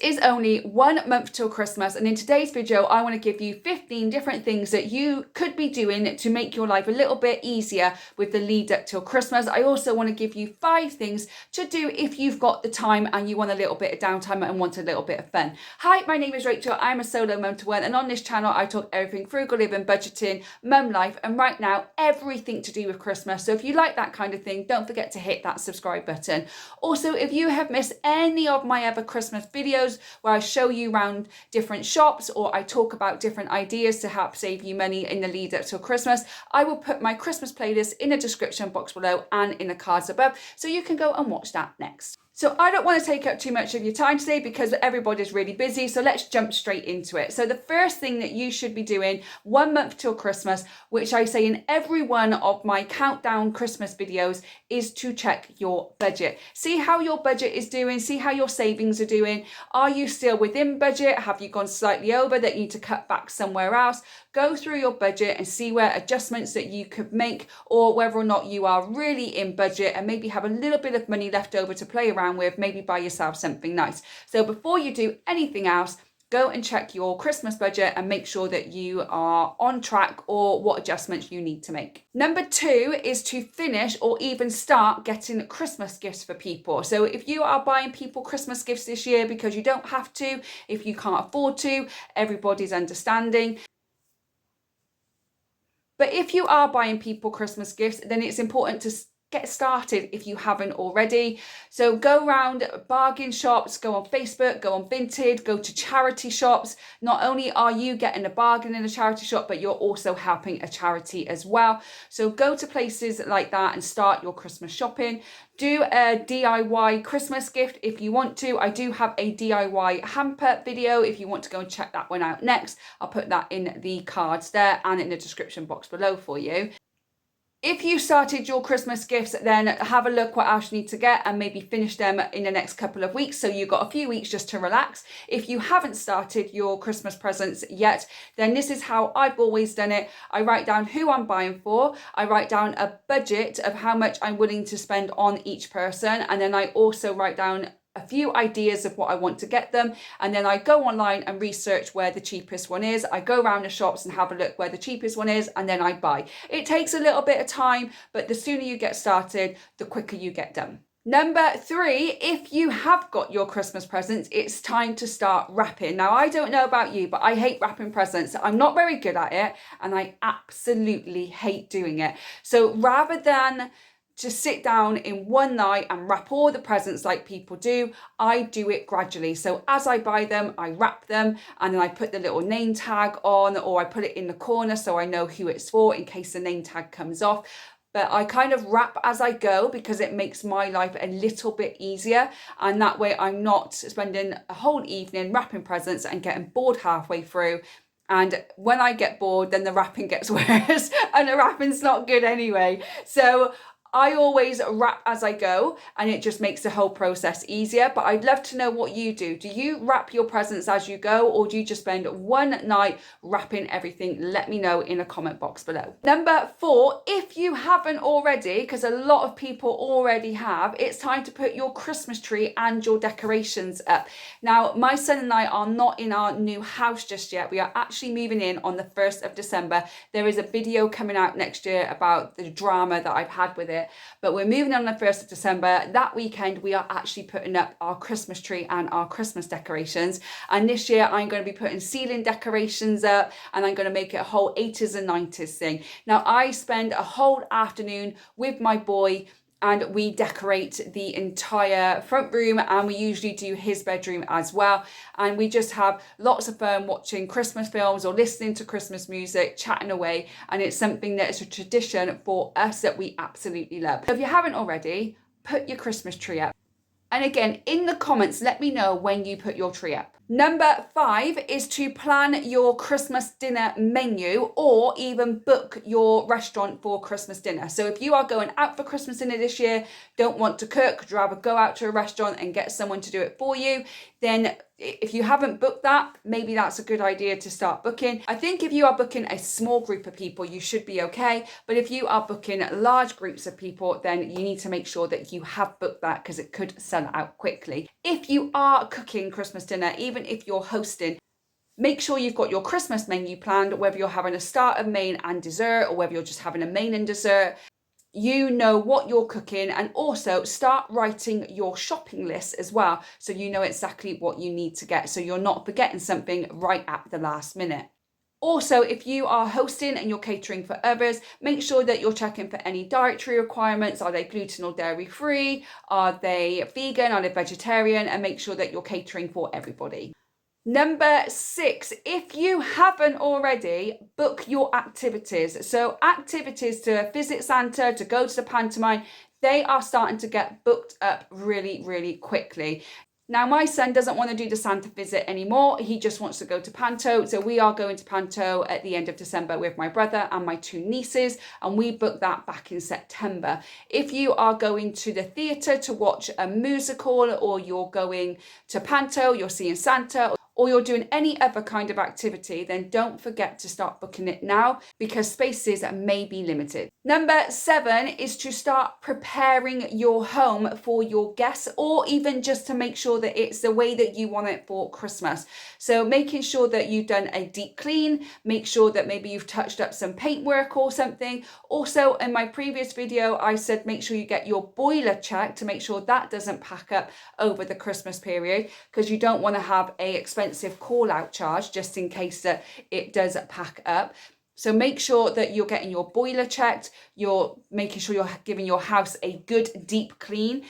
is only 1 month till Christmas, and in today's video I want to give you 15 different things that you could be doing to make your life a little bit easier with the lead up till Christmas. I also want to give you 5 things to do if you've got the time and you want a little bit of downtime and want a little bit of fun. Hi, my name is Rachel. I'm a solo mum to one, and on this channel I talk everything frugal living, budgeting, mum life, and right now everything to do with Christmas. So if you like that kind of thing, don't forget to hit that subscribe button. Also, if you have missed any of my other Christmas videos where I show you around different shops or I talk about different ideas to help save you money in the lead up till Christmas, I will put my Christmas playlist in the description box below and in the cards above, so you can go and watch that next. So I don't want to take up too much of your time today because everybody's really busy, so let's jump straight into it. So the first thing that you should be doing 1 month till Christmas, which I say in every one of my countdown Christmas videos, is to check your budget. See how your budget is doing, see how your savings are doing. Are you still within budget? Have you gone slightly over that you need to cut back somewhere else? Go through your budget and see where adjustments that you could make, or whether or not you are really in budget and maybe have a little bit of money left over to play around with, maybe buy yourself something nice. So before you do anything else, go and check your Christmas budget and make sure that you are on track or what adjustments you need to make. Number 2 is to finish or even start getting Christmas gifts for people. So if you are buying people Christmas gifts this year because you don't have to, if you can't afford to, everybody's understanding. But if you are buying people Christmas gifts, then it's important to get started if you haven't already. So go around bargain shops, go on Facebook, go on Vinted, go to charity shops. Not only are you getting a bargain in a charity shop, but you're also helping a charity as well. So go to places like that and start your Christmas shopping. Do a DIY Christmas gift if you want to. I do have a DIY hamper video if you want to go and check that one out next. I'll put that in the cards there and in the description box below for you. If you started your Christmas gifts, then have a look what else you need to get and maybe finish them in the next couple of weeks. So you've got a few weeks just to relax. If you haven't started your Christmas presents yet, then this is how I've always done it. I write down who I'm buying for. I write down a budget of how much I'm willing to spend on each person. And then I also write down a few ideas of what I want to get them, and then I go online and research where the cheapest one is. I go around the shops and have a look where the cheapest one is, and then I buy. It takes a little bit of time, but the sooner you get started, the quicker you get done. Number 3, if you have got your Christmas presents, it's time to start wrapping. Now, I don't know about you, but I hate wrapping presents. I'm not very good at it, and I absolutely hate doing it. So rather than just sit down in one night and wrap all the presents like people do, I do it gradually. So as I buy them, I wrap them, and then I put the little name tag on, or I put it in the corner so I know who it's for in case the name tag comes off. But I kind of wrap as I go because it makes my life a little bit easier, and that way I'm not spending a whole evening wrapping presents and getting bored halfway through. And when I get bored, then the wrapping gets worse and the wrapping's not good anyway. So I always wrap as I go, and it just makes the whole process easier. But I'd love to know what you do. Do you wrap your presents as you go, or do you just spend one night wrapping everything? Let me know in a comment box below. Number 4, if you haven't already, because a lot of people already have, it's time to put your Christmas tree and your decorations up. Now, my son and I are not in our new house just yet. We are actually moving in on the 1st of December. There is a video coming out next year about the drama that I've had with it. But we're moving on the 1st of December. That weekend, we are actually putting up our Christmas tree and our Christmas decorations. And this year, I'm going to be putting ceiling decorations up, and I'm going to make it a whole 80s and 90s thing. Now, I spend a whole afternoon with my boy, and we decorate the entire front room, and we usually do his bedroom as well. And we just have lots of fun watching Christmas films or listening to Christmas music, chatting away. And it's something that is a tradition for us that we absolutely love. So if you haven't already, put your Christmas tree up. And again, in the comments, let me know when you put your tree up. Number 5 is to plan your Christmas dinner menu or even book your restaurant for Christmas dinner. So if you are going out for Christmas dinner this year, don't want to cook, would rather go out to a restaurant and get someone to do it for you, then if you haven't booked that, maybe that's a good idea to start booking. I think if you are booking a small group of people, you should be okay. But if you are booking large groups of people, then you need to make sure that you have booked that because it could sell out quickly. If you are cooking Christmas dinner, even if you're hosting, make sure you've got your Christmas menu planned, whether you're having a starter, main and dessert, or whether you're just having a main and dessert. You know what you're cooking, and also start writing your shopping list as well, so you know exactly what you need to get, so you're not forgetting something right at the last minute. Also, if you are hosting and you're catering for others, make sure that you're checking for any dietary requirements. Are they gluten or dairy free? Are they vegan? Are they vegetarian? And make sure that you're catering for everybody. Number 6, if you haven't already, book your activities. So activities to visit Santa, to go to the pantomime, they are starting to get booked up really, really quickly. Now, my son doesn't want to do the Santa visit anymore. He just wants to go to Panto. So we are going to Panto at the end of December with my brother and my 2 nieces, and we booked that back in September. If you are going to the theatre to watch a musical, or you're going to Panto, you're seeing Santa, or you're doing any other kind of activity, then don't forget to start booking it now because spaces may be limited. Number 7 is to start preparing your home for your guests, or even just to make sure that it's the way that you want it for Christmas. So making sure that you've done a deep clean, make sure that maybe you've touched up some paintwork or something. Also, in my previous video, I said make sure you get your boiler checked to make sure that doesn't pack up over the Christmas period, because you don't want to have a expensive call out charge just in case that it does pack up. So make sure that you're getting your boiler checked, you're making sure you're giving your house a good deep clean,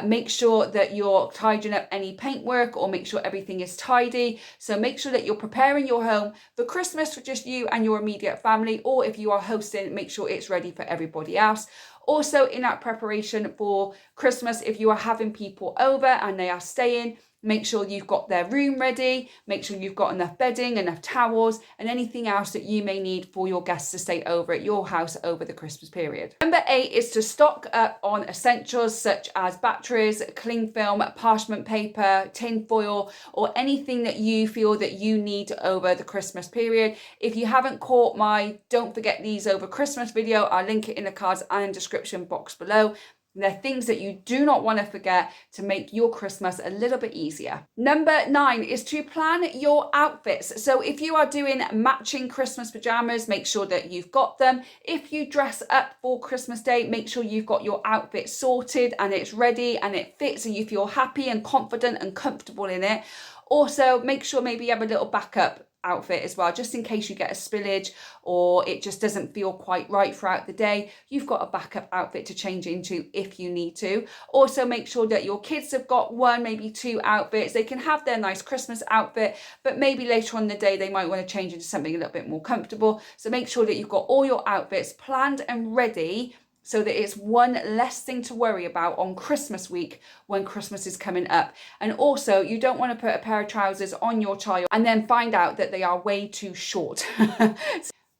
make sure that you're tidying up any paintwork, or make sure everything is tidy. So make sure that you're preparing your home for Christmas for just you and your immediate family, or if you are hosting, make sure it's ready for everybody else. Also, in that preparation for Christmas, if you are having people over and they are staying, make sure you've got their room ready, make sure you've got enough bedding, enough towels, and anything else that you may need for your guests to stay over at your house over the Christmas period. Number 8 is to stock up on essentials such as batteries, cling film, parchment paper, tin foil, or anything that you feel that you need over the Christmas period. If you haven't caught my Don't Forget These Over Christmas video, I'll link it in the cards and description box below. They're things that you do not want to forget to make your Christmas a little bit easier. Number 9 is to plan your outfits. So if you are doing matching Christmas pajamas, make sure that you've got them. If you dress up for Christmas Day, make sure you've got your outfit sorted and it's ready and it fits and you feel happy and confident and comfortable in it. Also, make sure maybe you have a little backup outfit as well, just in case you get a spillage or it just doesn't feel quite right throughout the day. You've got a backup outfit to change into if you need to. Also, make sure that your kids have got 1, maybe 2 outfits. They can have their nice Christmas outfit, but maybe later on in the day they might want to change into something a little bit more comfortable. So make sure that you've got all your outfits planned and ready, so that it's one less thing to worry about on Christmas week when Christmas is coming up. And also, you don't want to put a pair of trousers on your child and then find out that they are way too short.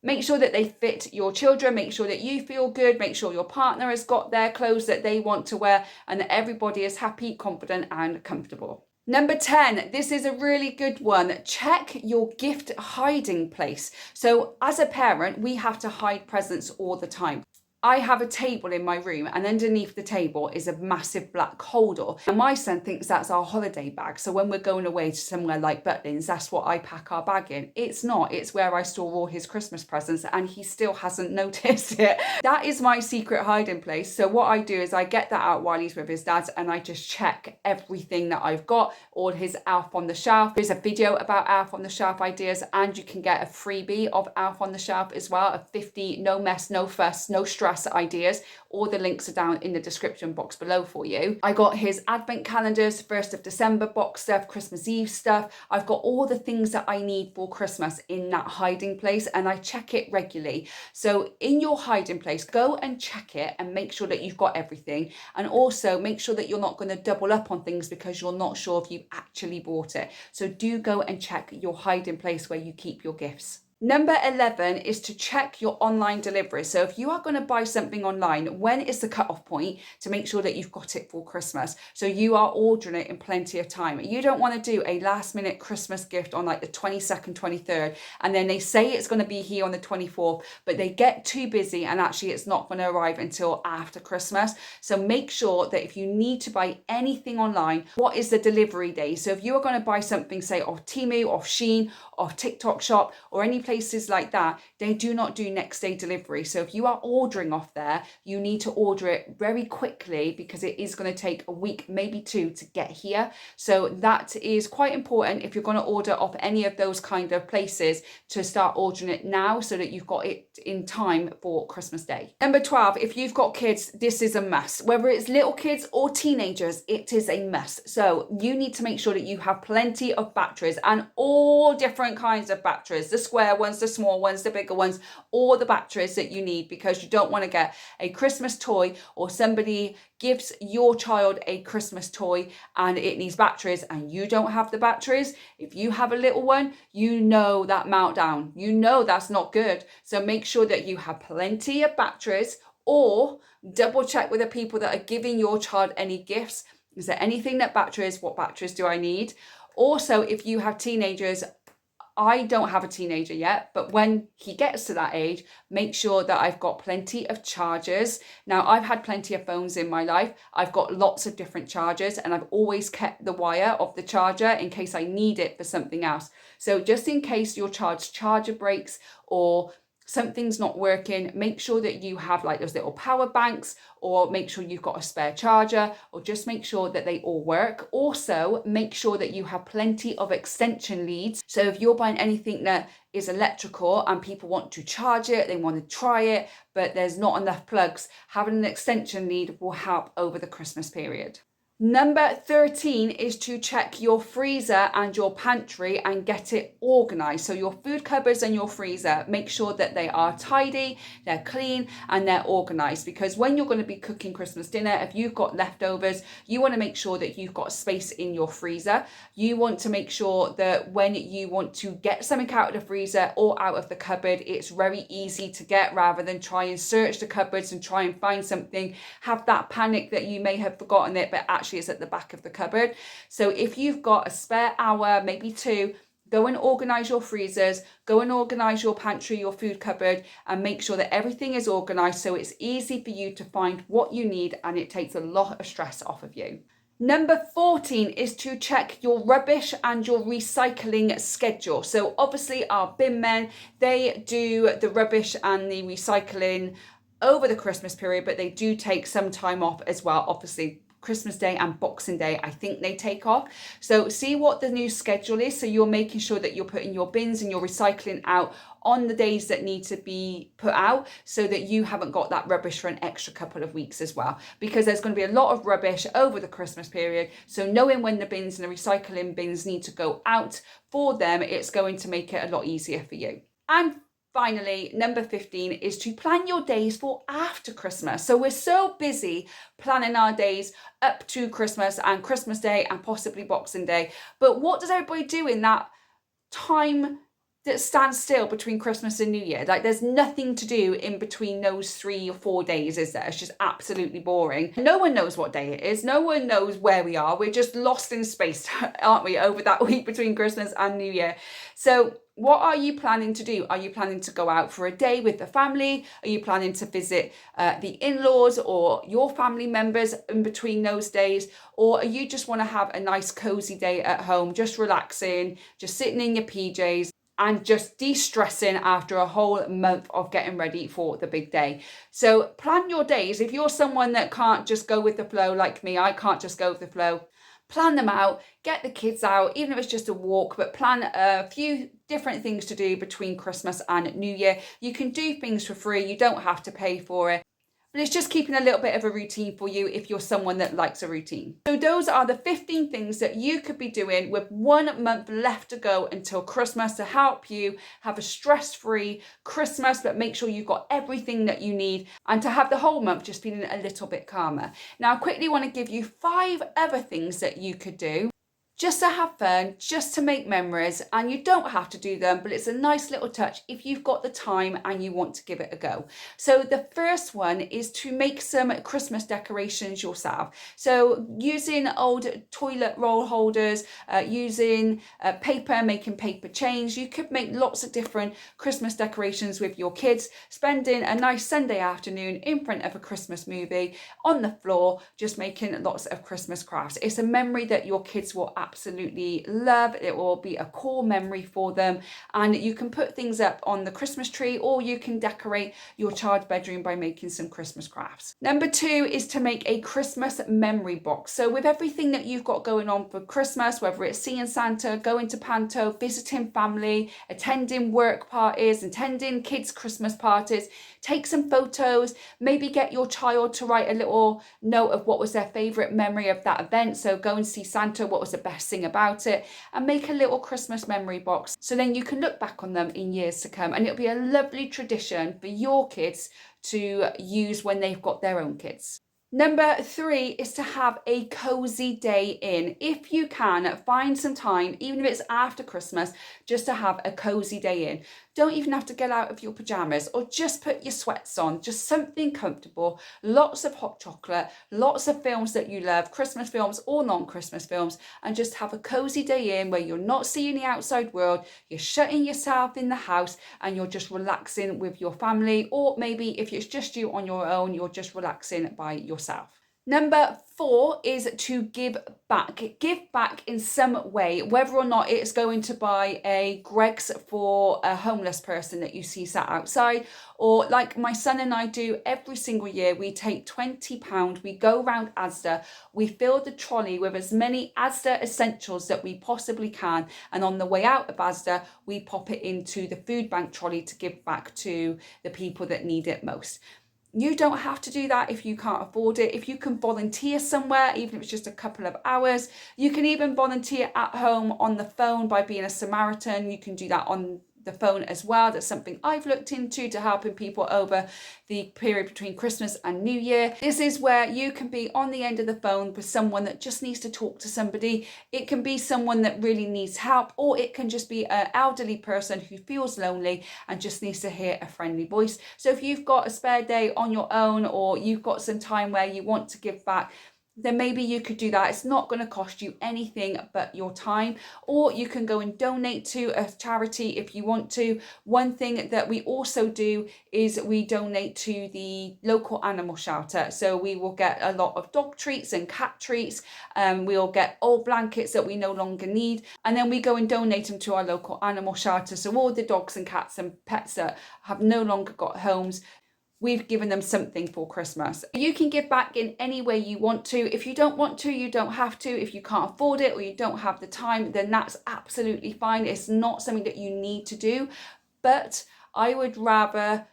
Make sure that they fit your children, make sure that you feel good, make sure your partner has got their clothes that they want to wear, and that everybody is happy, confident, and comfortable. Number 10, this is a really good one. Check your gift hiding place. So as a parent, we have to hide presents all the time. I have a table in my room, and underneath the table is a massive black holder. And my son thinks that's our holiday bag. So when we're going away to somewhere like Butlins, that's what I pack our bag in. It's not. It's where I store all his Christmas presents, and he still hasn't noticed it. That is my secret hiding place. So what I do is I get that out while he's with his dad, and I just check everything that I've got, all his Elf on the Shelf. There's a video about Elf on the Shelf ideas, and you can get a freebie of Elf on the Shelf as well, of 50 no mess, no fuss, no stress dress ideas, all the links are down in the description box below for you. I got his advent calendars, 1st of December box stuff, Christmas Eve stuff. I've got all the things that I need for Christmas in that hiding place, and I check it regularly. So in your hiding place, go and check it and make sure that you've got everything, and also make sure that you're not going to double up on things because you're not sure if you actually bought it. So do go and check your hiding place where you keep your gifts. Number 11 is to check your online delivery. So if you are going to buy something online, when is the cutoff point to make sure that you've got it for Christmas? So you are ordering it in plenty of time. You don't want to do a last minute Christmas gift on like the 22nd, 23rd, and then they say it's going to be here on the 24th, but they get too busy and actually it's not going to arrive until after Christmas. So make sure that if you need to buy anything online, what is the delivery day? So if you are going to buy something, say off Temu, off Shein, off TikTok Shop, or any places like that, they do not do next day delivery. So if you are ordering off there, you need to order it very quickly because it is going to take a week, maybe 2 to get here. So that is quite important if you're going to order off any of those kind of places, to start ordering it now so that you've got it in time for Christmas Day. Number 12, if you've got kids, this is a must. Whether it's little kids or teenagers, it is a must. So you need to make sure that you have plenty of batteries, and all different kinds of batteries, the square ones, the small ones, the bigger ones, all the batteries that you need, because you don't want to get a Christmas toy or somebody gives your child a Christmas toy and it needs batteries and you don't have the batteries. If you have a little one, you know that meltdown, you know that's not good. So make sure that you have plenty of batteries, or double check with the people that are giving your child any gifts. Is there anything that batteries? What batteries do I need? Also, if you have teenagers, I don't have a teenager yet, but when he gets to that age, make sure that I've got plenty of chargers. Now, I've had plenty of phones in my life. I've got lots of different chargers, and I've always kept the wire of the charger in case I need it for something else. So just in case your child's charger breaks or something's not working, make sure that you have like those little power banks, or make sure you've got a spare charger, or just make sure that they all work. Also, make sure that you have plenty of extension leads. So if you're buying anything that is electrical and people want to charge it, they want to try it, but there's not enough plugs, having an extension lead will help over the Christmas period. Number 13 is to check your freezer and your pantry and get it organized. So your food cupboards and your freezer, make sure that they are tidy, they're clean, and they're organized. Because when you're going to be cooking Christmas dinner, if you've got leftovers, you want to make sure that you've got space in your freezer. You want to make sure that when you want to get something out of the freezer or out of the cupboard, it's very easy to get, rather than try and search the cupboards and try and find something, have that panic that you may have forgotten it, but actually is at the back of the cupboard. So if you've got a spare hour, maybe 2, go and organize your freezers, go and organize your pantry, your food cupboard, and make sure that everything is organized so it's easy for you to find what you need and it takes a lot of stress off of you. Number 14 is to check your rubbish and your recycling schedule. So obviously our bin men, they do the rubbish and the recycling over the Christmas period, but they do take some time off as well. Obviously Christmas Day and Boxing Day, I think they take off. So see what the new schedule is. So you're making sure that you're putting your bins and your recycling out on the days that need to be put out, so that you haven't got that rubbish for an extra couple of weeks as well, because there's going to be a lot of rubbish over the Christmas period. So knowing when the bins and the recycling bins need to go out for them, it's going to make it a lot easier for you. And finally, number 15 is to plan your days for after Christmas. So we're so busy planning our days up to Christmas and Christmas Day and possibly Boxing Day. But what does everybody do in that time that stands still between Christmas and New Year? Like, there's nothing to do in between those 3 or 4 days, is there? It's just absolutely boring. No one knows what day it is. No one knows where we are. We're just lost in space, aren't we, over that week between Christmas and New Year? So what are you planning to do? Are you planning to go out for a day with the family? Are you planning to visit the in-laws or your family members in between those days? Or you just want to have a nice cozy day at home, just relaxing, just sitting in your PJs and just de-stressing after a whole month of getting ready for the big day? So plan your days. If you're someone that can't just go with the flow like me, I can't just go with the flow. Plan them out, get the kids out, even if it's just a walk, but plan a few different things to do between Christmas and New Year. You can do things for free, you don't have to pay for it. but it's just keeping a little bit of a routine for you if you're someone that likes a routine. So those are the 15 things that you could be doing with 1 month left to go until Christmas to help you have a stress-free Christmas, but make sure you've got everything that you need and to have the whole month just feeling a little bit calmer. Now, I quickly want to give you 5 other things that you could do just to have fun, just to make memories, and you don't have to do them, but it's a nice little touch if you've got the time and you want to give it a go. So the first one is to make some Christmas decorations yourself. So using old toilet roll holders, using paper, making paper chains, you could make lots of different Christmas decorations with your kids, spending a nice Sunday afternoon in front of a Christmas movie on the floor, just making lots of Christmas crafts. It's a memory that your kids will absolutely love. It will be a core memory for them, and you can put things up on the Christmas tree, or you can decorate your child's bedroom by making some Christmas crafts. Number 2 is to make a Christmas memory box. So with everything that you've got going on for Christmas, whether it's seeing Santa, going to Panto, visiting family, attending work parties, attending kids' Christmas parties, take some photos, maybe get your child to write a little note of what was their favourite memory of that event. So go and see Santa, what was the best thing about it, and make a little Christmas memory box so then you can look back on them in years to come, and it'll be a lovely tradition for your kids to use when they've got their own kids. Number 3 is to have a cozy day in. If you can, find some time, even if it's after Christmas, just to have a cozy day in. Don't even have to get out of your pajamas, or just put your sweats on, just something comfortable, lots of hot chocolate, lots of films that you love, Christmas films or non-Christmas films, and just have a cozy day in where you're not seeing the outside world, you're shutting yourself in the house and you're just relaxing with your family, or maybe if it's just you on your own, you're just relaxing by yourself. Number 4 is to give back. Give back in some way, whether or not it's going to buy a Greggs for a homeless person that you see sat outside, or like my son and I do every single year, we take £20, we go around Asda, we fill the trolley with as many Asda essentials that we possibly can, and on the way out of Asda, we pop it into the food bank trolley to give back to the people that need it most. You don't have to do that if you can't afford it. If you can volunteer somewhere, even if it's just a couple of hours, you can even volunteer at home on the phone by being a Samaritan. You can do that on the phone as well. That's something I've looked into to helping people over the period between Christmas and New Year. This is where you can be on the end of the phone with someone that just needs to talk to somebody. It can be someone that really needs help, or it can just be an elderly person who feels lonely and just needs to hear a friendly voice. So if you've got a spare day on your own, or you've got some time where you want to give back, then maybe you could do that. It's not going to cost you anything but your time, or you can go and donate to a charity if you want to. One thing that we also do is we donate to the local animal shelter. So we will get a lot of dog treats and cat treats. We'll get old blankets that we no longer need, and then we go and donate them to our local animal shelter. So all the dogs and cats and pets that have no longer got homes, we've given them something for Christmas. You can give back in any way you want to. If you don't want to, you don't have to. If you can't afford it or you don't have the time, then that's absolutely fine. It's not something that you need to do, but I would rather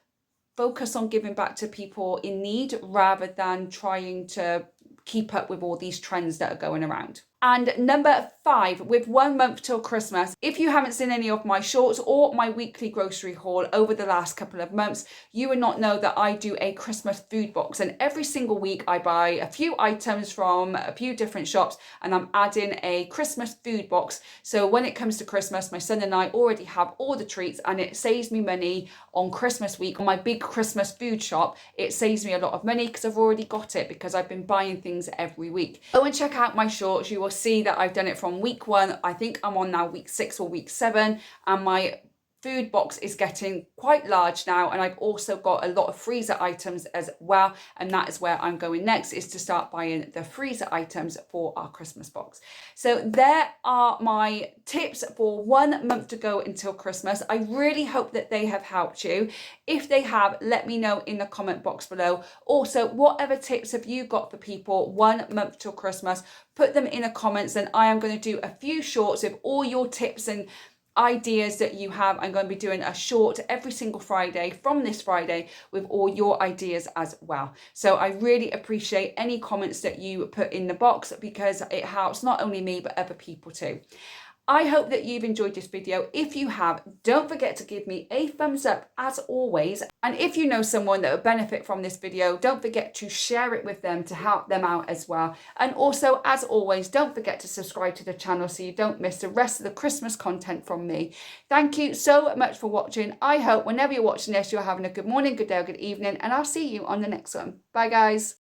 focus on giving back to people in need rather than trying to keep up with all these trends that are going around. And number 5, with 1 month till Christmas, if you haven't seen any of my shorts or my weekly grocery haul over the last couple of months, you would not know that I do a Christmas food box. And every single week I buy a few items from a few different shops, and I'm adding a Christmas food box. So when it comes to Christmas, my son and I already have all the treats, and it saves me money on Christmas week. On my big Christmas food shop, it saves me a lot of money because I've already got it, because I've been buying things every week. Go and check out my shorts. You will see that I've done it from week 1. I think I'm on now week 6 or week 7, and my food box is getting quite large now, and I've also got a lot of freezer items as well, and that is where I'm going next, is to start buying the freezer items for our Christmas box. So there are my tips for 1 month to go until Christmas. I really hope that they have helped you. If they have, let me know in the comment box below. Also, what other tips have you got for people 1 month till Christmas? Put them in the comments, and I am going to do a few shorts with all your tips and ideas that you have. I'm going to be doing a short every single Friday from this Friday with all your ideas as well. So I really appreciate any comments that you put in the box, because it helps not only me but other people too. I hope that you've enjoyed this video. If you have, don't forget to give me a thumbs up as always. And if you know someone that would benefit from this video, don't forget to share it with them to help them out as well. And also, as always, don't forget to subscribe to the channel so you don't miss the rest of the Christmas content from me. Thank you so much for watching. I hope whenever you're watching this, you're having a good morning, good day, or good evening, and I'll see you on the next one. Bye guys.